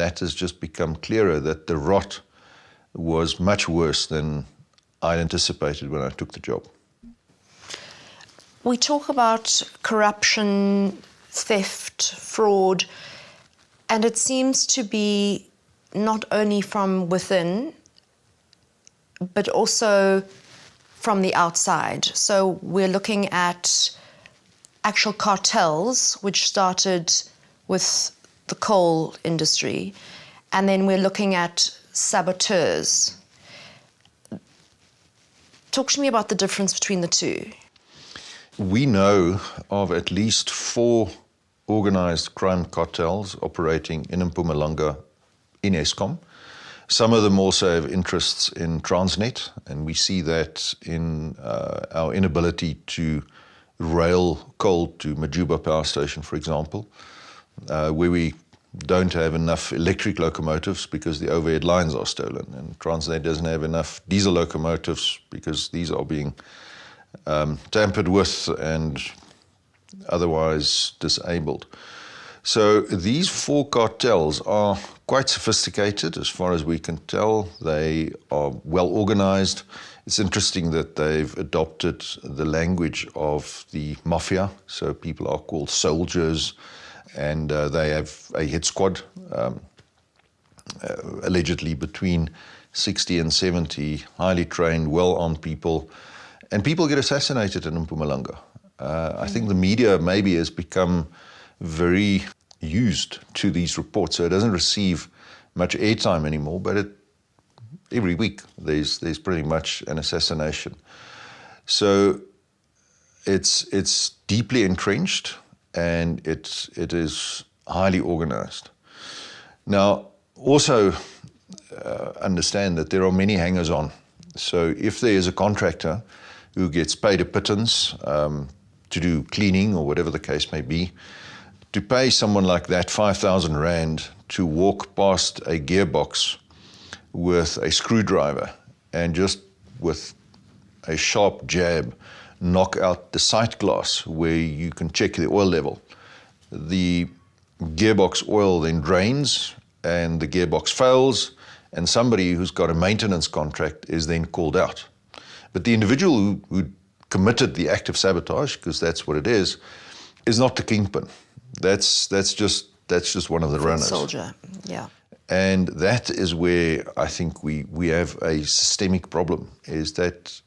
that has just become clearer, that the rot was much worse than I anticipated when I took the job. We talk about corruption, theft, fraud, and it seems to be not only from within, but also from the outside. So we're looking at actual cartels, which started with the coal industry, and then we're looking at saboteurs. Talk to me about the difference between the two. We know of at least 4 organized crime cartels operating in Mpumalanga in Eskom. Some of them also have interests in Transnet, and we see that in our inability to rail coal to Majuba Power Station, for example, where we don't have enough electric locomotives because the overhead lines are stolen, and Transnet doesn't have enough diesel locomotives because these are being tampered with and otherwise disabled. So these 4 cartels are quite sophisticated as far as we can tell. They are well organized. It's interesting that they've adopted the language of the mafia, so people are called soldiers, and they have a hit squad, allegedly between 60 and 70 highly trained, well-armed people, and people get assassinated in Mpumalanga. I think the media maybe has become very used to these reports, so it doesn't receive much airtime anymore, but every week there's pretty much an assassination. So it's deeply entrenched, and it is highly organized. Now, also understand that there are many hangers-on. So if there is a contractor who gets paid a pittance to do cleaning or whatever the case may be, to pay someone like that 5,000 Rand to walk past a gearbox with a screwdriver and just with a sharp jab knock out the sight glass where you can check the oil level. The gearbox oil then drains and the gearbox fails, and somebody who's got a maintenance contract is then called out. But the individual who committed the act of sabotage, because that's what it is not the kingpin. That's just one of the runners. Soldier, yeah. And that is where I think we have a systemic problem, is that